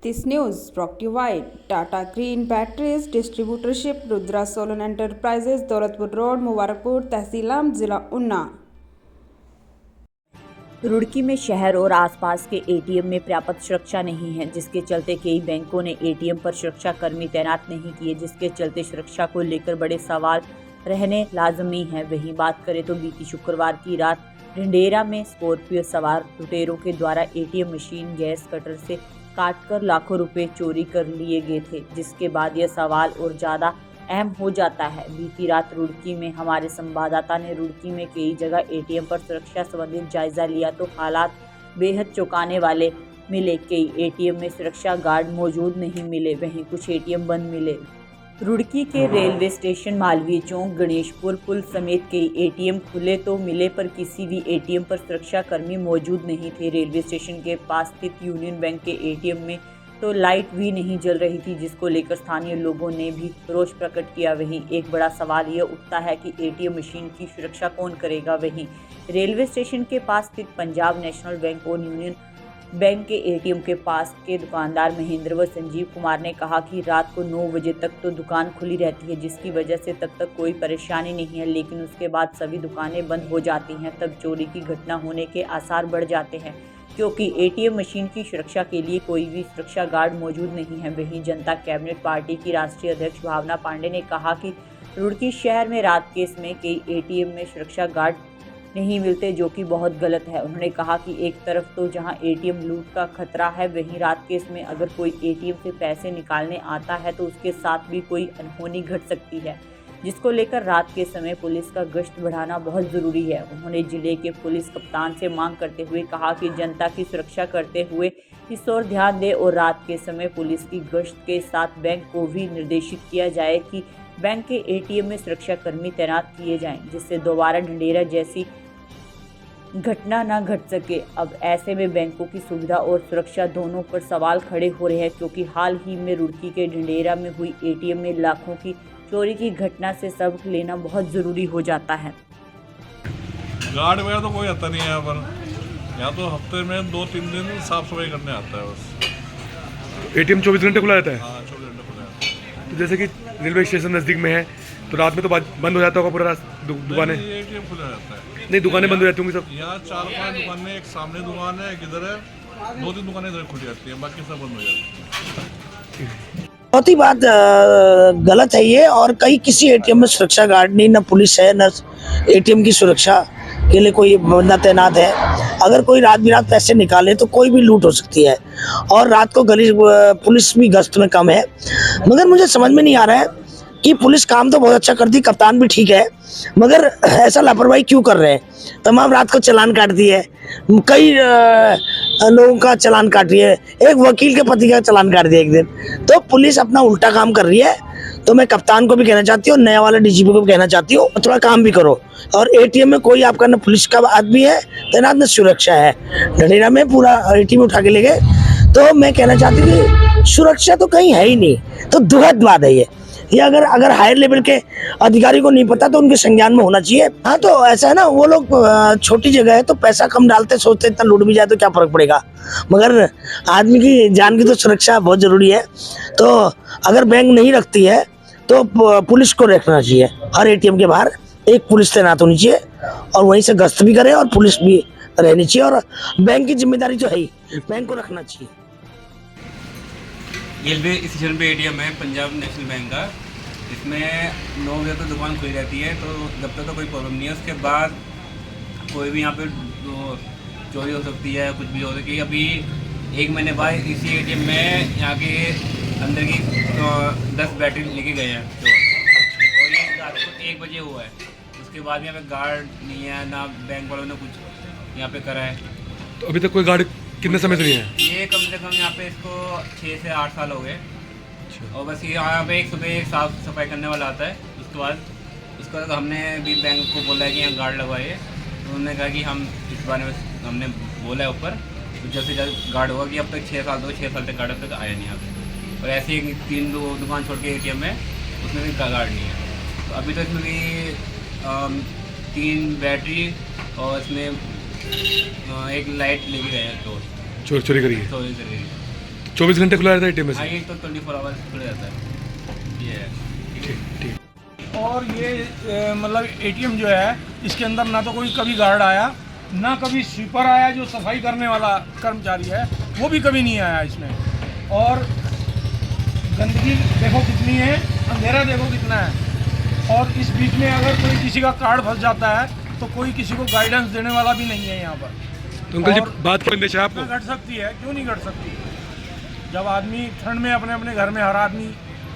This news brought to you by Tata Green Batteries Distributorship, Rudra Solar Enterprises, Daulatpur road, Mubarakpur, tehsil Amb, जिला उन्ना। रुड़की में शहर और आसपास के एटीएम में पर्याप्त सुरक्षा नहीं है, जिसके चलते कई बैंकों ने एटीएम पर सुरक्षा कर्मी तैनात नहीं किए, जिसके चलते सुरक्षा को लेकर बड़े सवाल रहने लाजमी है। वहीं बात करें तो बीती शुक्रवार की रात ढंडेरा में स्कॉर्पियो सवार लुटेरों के द्वारा एटीएम मशीन गैस कटर से काटकर लाखों रुपए चोरी कर लिए गए थे, जिसके बाद यह सवाल और ज़्यादा अहम हो जाता है। बीती रात रुड़की में हमारे संवाददाता ने रुड़की में कई जगह एटीएम पर सुरक्षा संबंधित जायजा लिया तो हालात बेहद चौंकाने वाले मिले। कई एटीएम में सुरक्षा गार्ड मौजूद नहीं मिले, वहीं कुछ एटीएम बंद मिले। रुड़की के रेलवे स्टेशन, मालवीय चौक, गणेशपुर पुल समेत कई एटीएम खुले तो मिले, पर किसी भी एटीएम पर सुरक्षा कर्मी मौजूद नहीं थे। रेलवे स्टेशन के पास स्थित यूनियन बैंक के एटीएम में तो लाइट भी नहीं जल रही थी, जिसको लेकर स्थानीय लोगों ने भी रोष प्रकट किया। वहीं एक बड़ा सवाल यह उठता है कि एटीएम मशीन की सुरक्षा कौन करेगा। वहीं रेलवे स्टेशन के पास स्थित पंजाब नेशनल बैंक और यूनियन बैंक के एटीएम के पास के दुकानदार महेंद्र व संजीव कुमार ने कहा कि रात को 9 बजे तक तो दुकान खुली रहती है, जिसकी वजह से तब तक कोई परेशानी नहीं है, लेकिन उसके बाद सभी दुकानें बंद हो जाती हैं। तब चोरी की घटना होने के आसार बढ़ जाते हैं, क्योंकि एटीएम मशीन की सुरक्षा के लिए कोई भी सुरक्षा गार्ड मौजूद नहीं है। वहीं जनता कैबिनेट पार्टी की राष्ट्रीय अध्यक्ष भावना पांडे ने कहा कि रुड़की शहर में रात के समय कई एटीएम में सुरक्षा गार्ड नहीं मिलते, जो कि बहुत गलत है। उन्होंने कहा कि एक तरफ तो जहां एटीएम लूट का खतरा है, वहीं रात के समय अगर कोई एटीएम से पैसे निकालने आता है तो उसके साथ भी कोई अनहोनी घट सकती है, जिसको लेकर रात के समय पुलिस का गश्त बढ़ाना बहुत ज़रूरी है। उन्होंने जिले के पुलिस कप्तान से मांग करते हुए कहा कि जनता की सुरक्षा करते हुए इस ओर ध्यान दे और रात के समय पुलिस की गश्त के साथ बैंक को भी निर्देशित किया जाए कि बैंक के एटीएम में सुरक्षा कर्मी तैनात किए जाएं, जिससे दोबारा ढंडेरा जैसी घटना न घट सके। अब ऐसे में बैंकों की सुविधा और सुरक्षा दोनों पर सवाल खड़े हो रहे हैं, क्योंकि हाल ही में रुड़की के ढंडेरा में हुई एटीएम में लाखों की चोरी की घटना से सबक लेना बहुत ज़रूरी हो जाता है। गार्ड वगैरह तो कोई आता नहीं है यहाँ पर। यहाँ तो हफ्ते में 2-3 दिन साफ सफाई करने आता है बस। एटीएम 24 घंटे खुला रहता है? हाँ, 24 घंटे खुला रहता है। तो जैसे कि रेलवे स्टेशन नज़दीक में है तो रात में तो बंद हो जाता होगा पूरा दुकानें? एटीएम खुला रहता है। नहीं, दुकानें बंद हो जाती होंगी सब? यहाँ 4-5 दुकानें, एक सामने दुकान है, एक इधर है, 2-3 दुकानें इधर खुली रहती हैं, बाकी सब बंद हो जाती है। बहुत ही बात गलत है ये। और कहीं किसी एटीएम में सुरक्षा गार्ड नहीं, न पुलिस है, न एटीएम की सुरक्षा के लिए कोई बंदा तैनात है। अगर कोई रात बिरात पैसे निकाले तो कोई भी लूट हो सकती है, और रात को गली पुलिस भी गश्त में कम है। मगर मुझे समझ में नहीं आ रहा है कि पुलिस काम तो बहुत अच्छा करती, कप्तान भी ठीक है, मगर ऐसा लापरवाही क्यों कर रहे हैं। तमाम रात को चालान काट दिए, कई लोगों का चालान काट रही है, एक वकील के पति का चालान काट दिया एक दिन। तो पुलिस अपना उल्टा काम कर रही है। तो मैं कप्तान को भी कहना चाहती हूँ, नया वाला डीजीपी को भी कहना चाहती हूँ, थोड़ा काम भी करो। और एटीएम में कोई आपका न पुलिस का आदमी है तैनात, न सुरक्षा है। ढंडेरा में पूरा एटीएम उठा के ले गए। तो मैं कहना चाहती हूँ कि सुरक्षा तो कहीं है ही नहीं, तो दुखद बात है ये अगर हायर लेवल के अधिकारी को नहीं पता तो उनके संज्ञान में होना चाहिए। हाँ, तो ऐसा है ना, वो लोग छोटी जगह है तो पैसा कम डालते, सोचते इतना लूट भी जाए तो क्या फर्क पड़ेगा, मगर आदमी की जान की तो सुरक्षा बहुत ज़रूरी है। तो अगर बैंक नहीं रखती है तो पुलिस को रखना चाहिए। हर एटीएम के बाहर एक पुलिस तैनात होनी चाहिए, और वहीं से गश्त भी करे और पुलिस भी रहनी चाहिए। और बैंक की जिम्मेदारी तो है ही, बैंक को रखना चाहिए। रेलवे स्टेशन पे एटीएम है पंजाब नेशनल बैंक का। इसमें 9 बजे तक दुकान खुली रहती है, तो जब तक तो कोई प्रॉब्लम नहीं है। उसके बाद कोई भी यहाँ पे चोरी हो सकती है, कुछ भी हो सकती है। अभी 1 महीने बाद इसी एटीएम में यहाँ के अंदर की 10 बैटरी लेके गए हैं चोर, और ये रात को 1 बजे हुआ है। उसके बाद यहाँ पे गार्ड नहीं है, ना बैंक वालों ने कुछ यहाँ पे करा है। तो अभी तक कोई गार्ड कितने समय से नहीं है? ये कम से कम यहाँ पे इसको 6 से 8 साल हो गए। और बस यहाँ पे सुबह एक साफ सफाई करने वाला आता है। उसके बाद हमने भी बैंक को बोला है कि यहाँ गार्ड लगवाइए, तो उन्होंने कहा कि हम इस बारे में हमने बोला है ऊपर, तो जल्द से जल्द गार्ड होगा। कि अब तक 6 साल 6 साल तक गार्ड अब तक आया नहीं यहाँ पे। और ऐसे ही 3 दुकान छोड़ के एटीएम में उसमें भी गार्ड नहीं है। तो अभी तो इसमें भी 3 बैटरी और इसमें एक लाइट लेके गए हैं, चोरी करी है। 24 घंटे खुला रहता है एटीएम में हाँ, से? ये तो 24 आवर्स खुल जाता है। ये है। ठीक ठीक। और ये मतलब एटीएम जो है इसके अंदर ना तो कोई कभी गार्ड आया, ना कभी स्वीपर आया जो सफाई करने वाला कर्मचारी है, वो भी कभी नहीं आया इसमें। और गंदगी देखो कितनी है, अंधेरा देखो कितना है। और इस बीच में अगर कोई किसी का कार्ड फंस जाता है तो कोई किसी को गाइडेंस देने वाला भी नहीं है यहाँ पर। तो अंकल जी और बात की बंदिश है आपको? घट सकती है, क्यों नहीं घट सकती? जब आदमी ठंड में अपने अपने घर में हर आदमी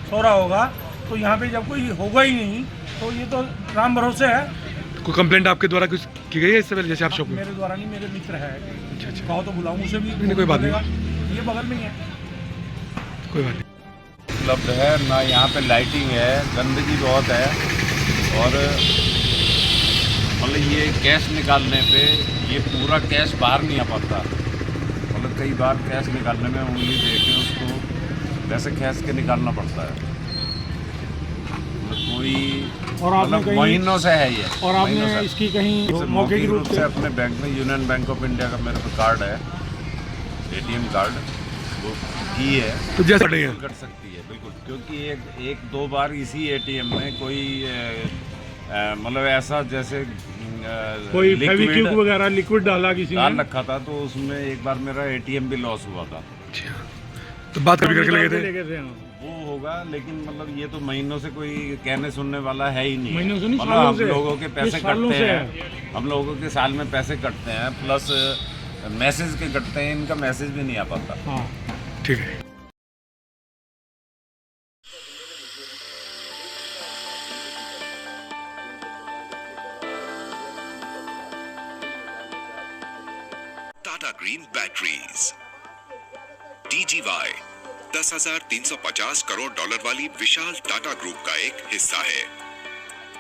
सो रहा होगा, तो यहाँ पे जब कोई होगा ही नहीं तो ये तो राम भरोसे है। कोई कंप्लेंट आपके द्वारा कुछ की गई है इससे पहले, जैसे आप शॉप में? मेरे द्वारा नहीं, मेरे मित्र है, अच्छा अच्छा, कहो तो बुलाऊं उसे भी। नहीं, कोई बात नहीं। ये बगल में ही है। कोई बात नहीं। उपलब्ध है ना, यहाँ पे लाइटिंग है, गंदगी बहुत है। और मतलब ये कैश निकालने पे ये पूरा कैश बाहर नहीं आ पाता। मतलब कई बार कैश निकालने में उंगली दे के उसको वैसे खींच के निकालना पड़ता है। मतलब कोई और आपने मतलब कहीं महीनों से है ये। और महीनों आपने से। इसकी कहीं इसे मौखिक रूप से अपने बैंक में, यूनियन बैंक ऑफ इंडिया का मेरे पे कार्ड है, एटीएम कार्ड, वो की है, तो जैसा नहीं है कर सकती है बिल्कुल। क्योंकि एक दो बार इसी एटीएम में कोई मतलब ऐसा जैसे कोई फेविक्विक वगैरह लिक्विड डाला किसी डाल ने, रखा था, तो उसमें एक बार मेरा एटीएम भी लॉस हुआ था। तो बात कभी करके लगे थे? लेके थे हम। वो होगा, लेकिन मतलब ये तो महीनों से कोई कहने सुनने वाला है ही नहीं। महीनों से नहीं, मतलब सालों हम से। लोगों के पैसे ये सालों कटते से हैं, हम लोगों के साल में पैसे कटते हैं, प्लस मैसेज के कटते हैं, इनका मैसेज भी नहीं आ पाता। हाँ। ठीक है। Tata green batteries TGY 10,350 crore dollar वाली विशाल टाटा ग्रुप का एक हिस्सा है।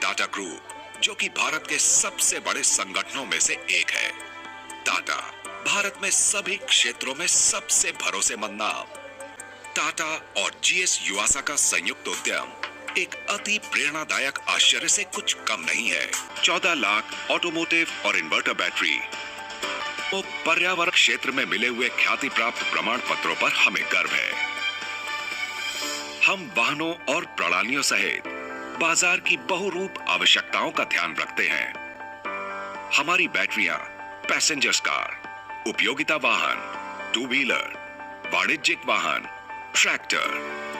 टाटा ग्रुप, जो कि भारत के सबसे बड़े संगठनों में से एक है। टाटा भारत में सभी क्षेत्रों में सबसे भरोसेमंद नाम। टाटा और GS युवासा का संयुक्त उद्यम एक अति प्रेरणादायक आश्चर्य से कुछ कम नहीं है। 14 लाख ऑटोमोटिव और इन्वर्टर बैटरी, तो पर्यावरण क्षेत्र में मिले हुए ख्याति प्राप्त प्रमाण पत्रों पर हमें गर्व है। हम वाहनों और प्रणालियों सहित बाजार की बहुरूप आवश्यकताओं का ध्यान रखते हैं। हमारी बैटरियां पैसेंजर्स कार, उपयोगिता वाहन, टू व्हीलर, वाणिज्यिक वाहन, ट्रैक्टर,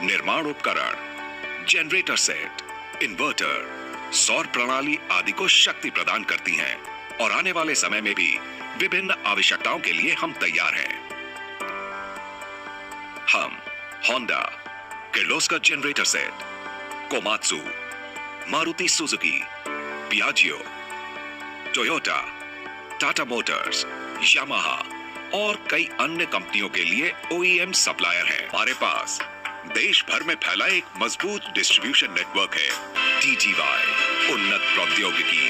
निर्माण उपकरण, जनरेटर सेट, इन्वर्टर, सौर प्रणाली आदि को शक्ति प्रदान करती हैं और आने वाले समय में भी विभिन्न आवश्यकताओं के लिए हम तैयार हैं। हम Honda, Kirloskar generator set, Komatsu, Maruti Suzuki, Piaggio, Toyota, Tata Motors, Yamaha और कई अन्य कंपनियों के लिए OEM सप्लायर हैं। हमारे पास देश भर में फैला एक मजबूत डिस्ट्रीब्यूशन नेटवर्क है। TGY, उन्नत प्रौद्योगिकी,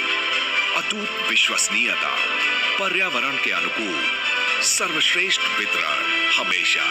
अटूट विश्वसनीयता, पर्यावरण के अनुकूल, सर्वश्रेष्ठ वितरण हमेशा।